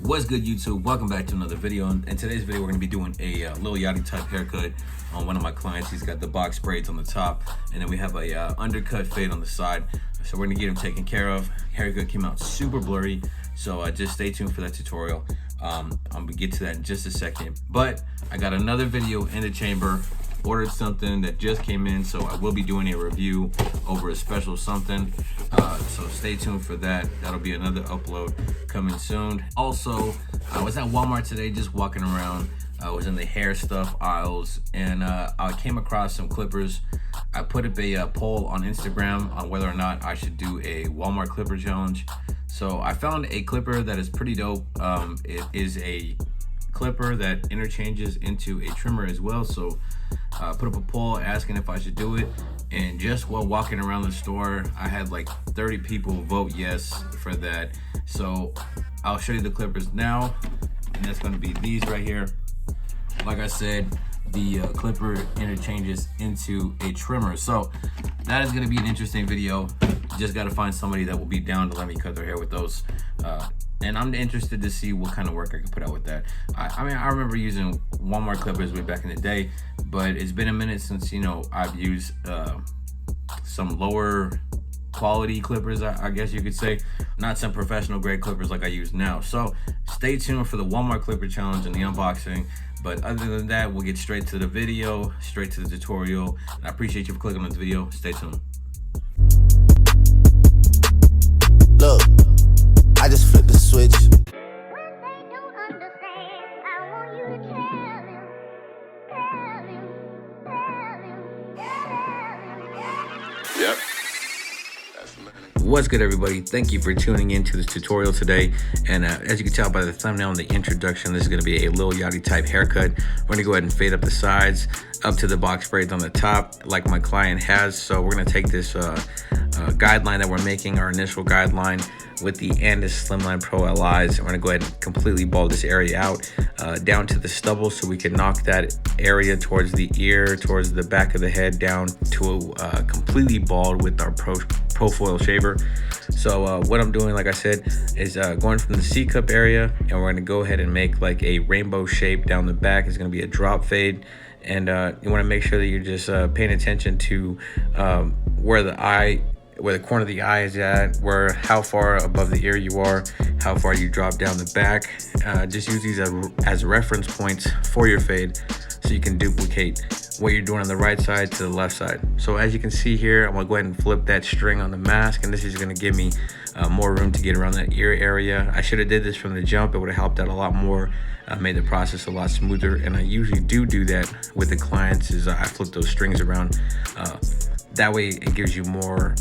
What's good, YouTube? Welcome back to another video. In today's video, we're going to be doing a Lil Yachty type haircut on one of my clients. He's got the box braids on the top, and then we have a undercut fade on the side. So we're going to get him taken care of. Haircut came out super blurry, so just stay tuned for that tutorial. I'm going to get to that in just a second. But I got another video in the chamber. Ordered something that just came in, so I will be doing a review over a special something, so stay tuned for that. That'll be another upload coming soon. Also, I was at Walmart today just walking around. I was in the hair stuff aisles, and I came across some clippers. I put up a poll on Instagram on whether or not I should do a Walmart clipper challenge. So I found a clipper that is pretty dope. It is a clipper that interchanges into a trimmer as well. So put up a poll asking if I should do it, and just while walking around the store, I had like 30 people vote yes for that. So I'll show you the clippers now, and that's going to be these right here. Like I said, the clipper interchanges into a trimmer, so that is going to be an interesting video. Just got to find somebody that will be down to let me cut their hair with those, and I'm interested to see what kind of work I can put out with that. I mean, I remember using Walmart clippers way back in the day, but it's been a minute since, you know, I've used some lower quality clippers, I guess you could say, not some professional grade clippers like I use now. So stay tuned for the Walmart clipper challenge and the unboxing. But other than that, we'll get straight to the video, straight to the tutorial. And I appreciate you for clicking on the video. Stay tuned. Look, I just flipped the switch. Yep. What's good, everybody? Thank you for tuning into this tutorial today. And as you can tell by the thumbnail and the introduction, this is going to be a Lil Yachty type haircut. We're going to go ahead and fade up the sides up to the box braids on the top like my client has. So we're going to take this guideline that we're making, our initial guideline, with the Andis Slimline Pro LIs. We're going to go ahead and completely bald this area out down to the stubble, so we can knock that area towards the ear, towards the back of the head, down to completely bald with our Pro Foil shaver. So what I'm doing, like I said, is going from the C-cup area, and we're going to go ahead and make like a rainbow shape down the back. It's going to be a drop fade. And you want to make sure that you're just paying attention to where the corner of the eye is at, how far above the ear you are, how far you drop down the back. Just use these as reference points for your fade, so you can duplicate what you're doing on the right side to the left side. So as you can see here, I'm gonna go ahead and flip that string on the mask, and this is gonna give me more room to get around that ear area. I should have did this from the jump. It would have helped out a lot more, made the process a lot smoother. And I usually do that with the clients, is I flip those strings around. That way it gives you more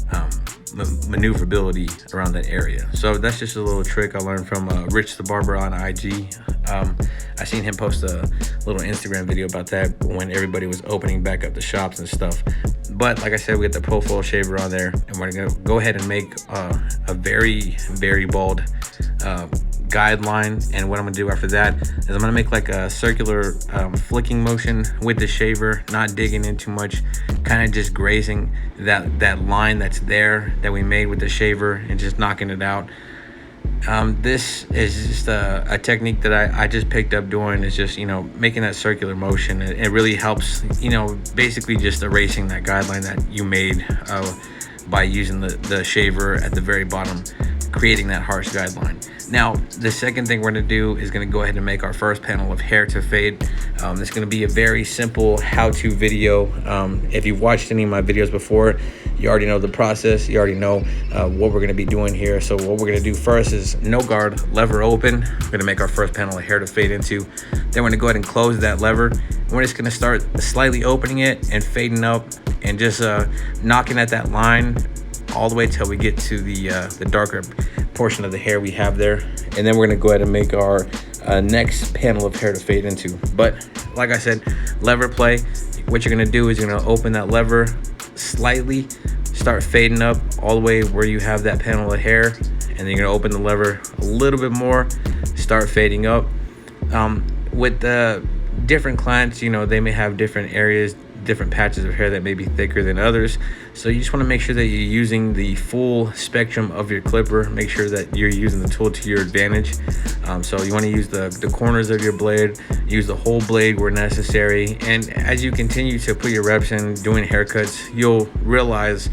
maneuverability around that area. So that's just a little trick I learned from Rich the Barber on IG. I seen him post a little Instagram video about that when everybody was opening back up the shops and stuff. But like I said, we got the Pro Foil shaver on there, and we're gonna go ahead and make a very, very bald guideline. And what I'm gonna do after that is I'm gonna make like a circular flicking motion with the shaver, not digging in too much, kind of just grazing that line that's there that we made with the shaver and just knocking it out. This is just a technique that I just picked up doing, is just, you know, making that circular motion. It really helps, you know, basically just erasing that guideline that you made by using the shaver at the very bottom, creating that harsh guideline. Now, the second thing we're going to do is going to go ahead and make our first panel of hair to fade. This is going to be a very simple how-to video. If you've watched any of my videos before, you already know the process. You already know what we're going to be doing here. So what we're going to do first is no guard, lever open. We're going to make our first panel of hair to fade into. Then we're going to go ahead and close that lever. We're just going to start slightly opening it and fading up, and just knocking at that line all the way till we get to the darker portion of the hair we have there. And then we're going to go ahead and make our next panel of hair to fade into. But like I said, lever play. What you're going to do is you're going to open that lever slightly, start fading up all the way where you have that panel of hair, and then you're going to open the lever a little bit more, start fading up. With the different clients, you know, they may have different areas, different patches of hair that may be thicker than others. So you just want to make sure that you're using the full spectrum of your clipper. Make sure that you're using the tool to your advantage. So you want to use the corners of your blade, use the whole blade where necessary. And as you continue to put your reps in doing haircuts, you'll realize,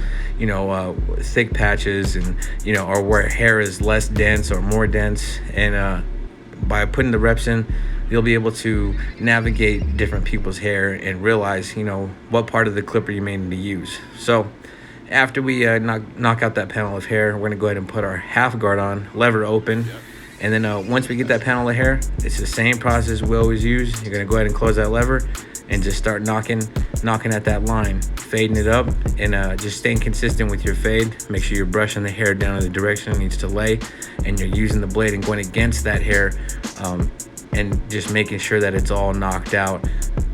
thick patches and, or where hair is less dense or more dense. And by putting the reps in, you'll be able to navigate different people's hair and realize, what part of the clipper you may need to use. So after we knock out that panel of hair, we're gonna go ahead and put our half guard on, lever open. And then once we get that panel of hair, it's the same process we always use. You're gonna go ahead and close that lever and just start knocking at that line, fading it up, and just staying consistent with your fade. Make sure you're brushing the hair down in the direction it needs to lay, and you're using the blade and going against that hair, and just making sure that it's all knocked out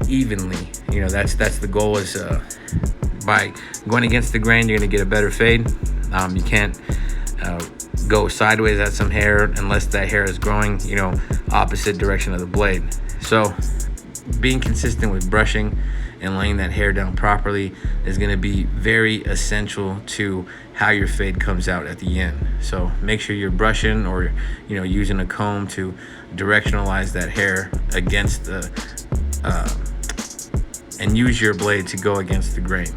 evenly. That's the goal, is by going against the grain, you're gonna get a better fade. You can't go sideways at some hair unless that hair is growing, opposite direction of the blade. So being consistent with brushing and laying that hair down properly is going to be very essential to how your fade comes out at the end. So make sure you're brushing or using a comb to directionalize that hair against the and use your blade to go against the grain.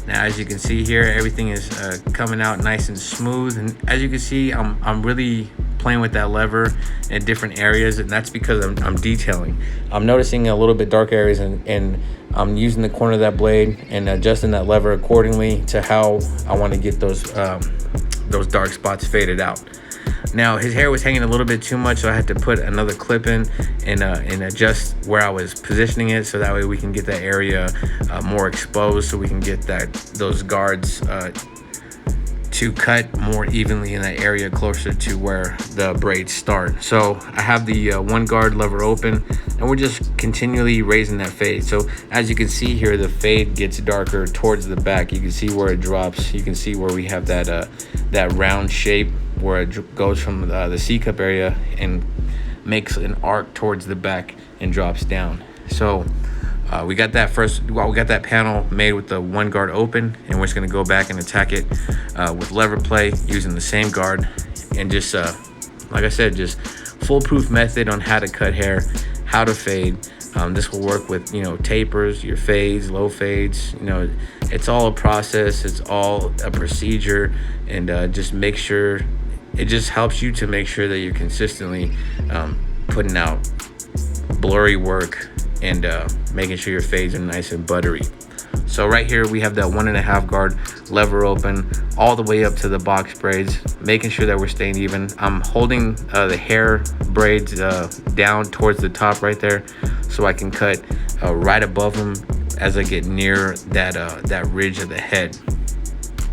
Now, as you can see here, everything is coming out nice and smooth. And as you can see, I'm really playing with that lever in different areas, and that's because I'm detailing. I'm noticing a little bit dark areas, and I'm using the corner of that blade and adjusting that lever accordingly to how I want to get those dark spots faded out. Now, his hair was hanging a little bit too much, so I had to put another clip in and adjust where I was positioning it, so that way we can get that area more exposed, so we can get those guards to cut more evenly in that area closer to where the braids start. So I have the one guard lever open, and we're just continually raising that fade. So as you can see here, the fade gets darker towards the back. You can see where it drops. You can see where we have that round shape where it goes from the C-cup area and makes an arc towards the back and drops down. So we got that panel made with the one guard open, and we're just going to go back and attack it with lever play using the same guard. And just like I said, just foolproof method on how to cut hair, how to fade. This will work with tapers, your fades, low fades. It's all a process, it's all a procedure, and just make sure it just helps you to make sure that you're consistently putting out blurry work and making sure your fades are nice and buttery. So right here we have that 1.5 guard lever open all the way up to the box braids, making sure that we're staying even. I'm holding the hair braids down towards the top right there, so I can cut right above them as I get near that ridge of the head.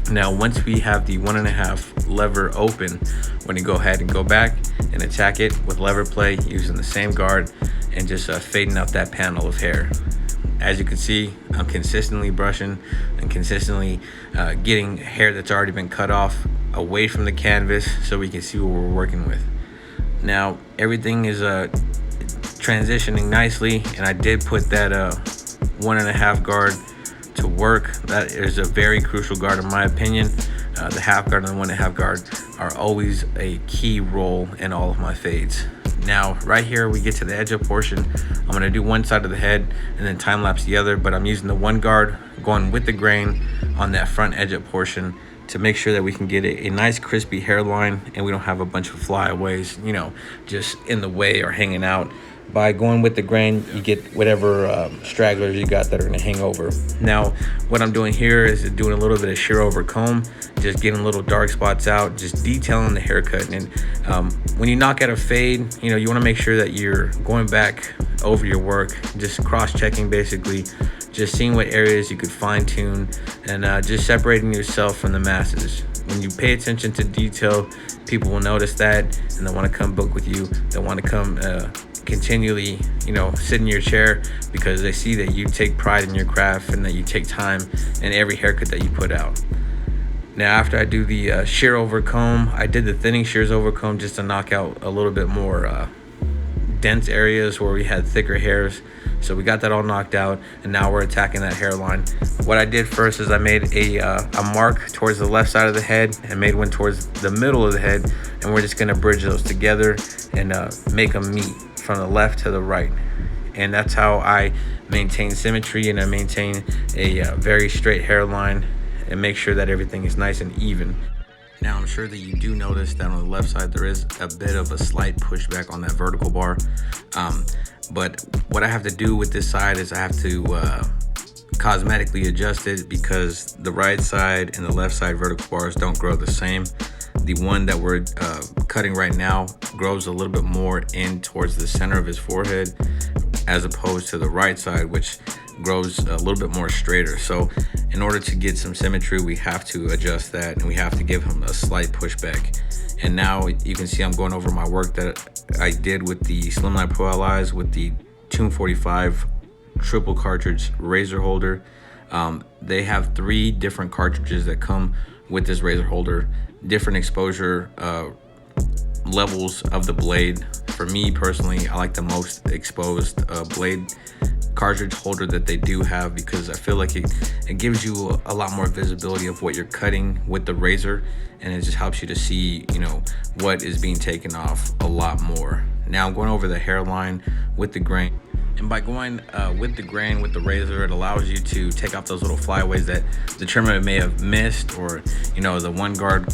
Now, once we have the 1.5 lever open, we're going to go ahead and go back and attack it with lever play using the same guard and just fading out that panel of hair. As you can see, I'm consistently brushing and consistently getting hair that's already been cut off away from the canvas so we can see what we're working with. Now, everything is transitioning nicely, and I did put that 1.5 guard to work. That is a very crucial guard in my opinion. The half guard and the 1.5 guard are always a key role in all of my fades. Now right here we get to the edge up portion. I'm going to do one side of the head and then time lapse the other, but I'm using the one guard going with the grain on that front edge up portion to make sure that we can get a nice crispy hairline and we don't have a bunch of flyaways just in the way or hanging out. By going with the grain, you get whatever stragglers you got that are going to hang over. Now, what I'm doing here is doing a little bit of shear over comb, just getting little dark spots out, just detailing the haircut. And when you knock out a fade, you want to make sure that you're going back over your work, just cross-checking basically, just seeing what areas you could fine-tune, and just separating yourself from the masses. When you pay attention to detail, people will notice that, and they want to come book with you. They want to come continually sit in your chair because they see that you take pride in your craft and that you take time in every haircut that you put out. Now, after I do the shear over comb, I did the thinning shears over comb just to knock out a little bit more dense areas where we had thicker hairs. So we got that all knocked out, and now we're attacking that hairline. What I did first is I made a mark towards the left side of the head and made one towards the middle of the head, and we're just gonna bridge those together and make them meet from the left to the right. And that's how I maintain symmetry, and I maintain a very straight hairline and make sure that everything is nice and even. Now, I'm sure that you do notice that on the left side there is a bit of a slight pushback on that vertical bar. But what I have to do with this side is I have to cosmetically adjust it, because the right side and the left side vertical bars don't grow the same. The one that we're cutting right now grows a little bit more in towards the center of his forehead, as opposed to the right side, which grows a little bit more straighter. So in order to get some symmetry, we have to adjust that, and we have to give him a slight pushback. And now you can see I'm going over my work that I did with the Slimline Pro LIs with the 245 triple cartridge razor holder. They have 3 different cartridges that come with this razor holder, different exposure levels of the blade. For me personally, I like the most exposed blade cartridge holder that they do have, because I feel like it gives you a lot more visibility of what you're cutting with the razor, and it just helps you to see, you know, what is being taken off a lot more. Now I'm going over the hairline with the grain, and by going with the grain with the razor, it allows you to take off those little flyaways that the trimmer may have missed, or, you know, the one guard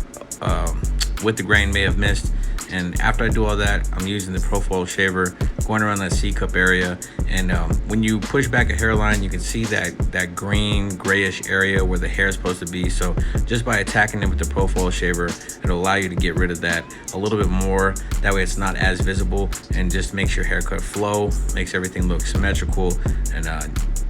with the grain may have missed. And after I do all that, I'm using the profile shaver, going around that C-cup area. And when you push back a hairline, you can see that green, grayish area where the hair is supposed to be. So just by attacking it with the profile shaver, it'll allow you to get rid of that a little bit more. That way it's not as visible, and just makes your haircut flow, makes everything look symmetrical. And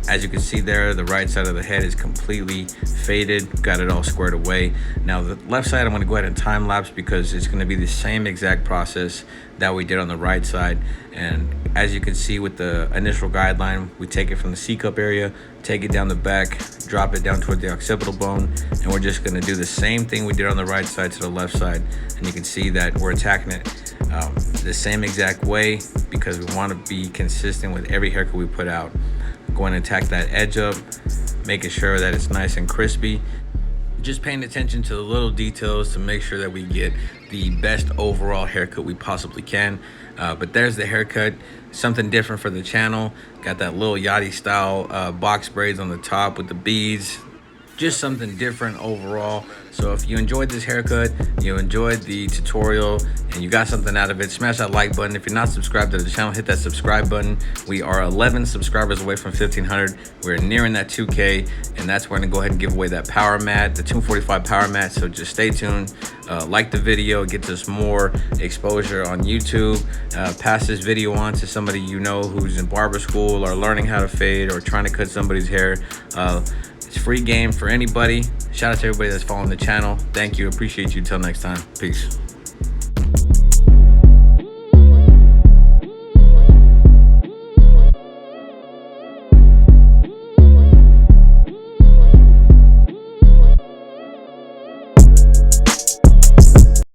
as you can see there, the right side of the head is completely faded, got it all squared away. Now the left side, I'm gonna go ahead and time lapse, because it's gonna be the same exact process that we did on the right side. And as you can see with the initial guideline, we take it from the C-cup area, take it down the back, drop it down toward the occipital bone, and we're just gonna do the same thing we did on the right side to the left side. And you can see that we're attacking it the same exact way, because we wanna be consistent with every haircut we put out. Going to attack that edge up, making sure that it's nice and crispy. Just paying attention to the little details to make sure that we get the best overall haircut we possibly can. But there's the haircut, something different for the channel. Got that LIL YACHTY style box braids on the top with the beads. Just something different overall. So if you enjoyed this haircut, you enjoyed the tutorial, and you got something out of it, smash that like button. If you're not subscribed to the channel, hit that subscribe button. We are 11 subscribers away from 1,500. We're nearing that 2K, and that's where we're gonna go ahead and give away that power mat, the 245 power mat. So just stay tuned, like the video, it gets us more exposure on YouTube. Pass this video on to somebody you know who's in barber school, or learning how to fade, or trying to cut somebody's hair. It's free game for anybody. Shout out to everybody that's following the channel. Thank you. Appreciate you. Till next time. Peace.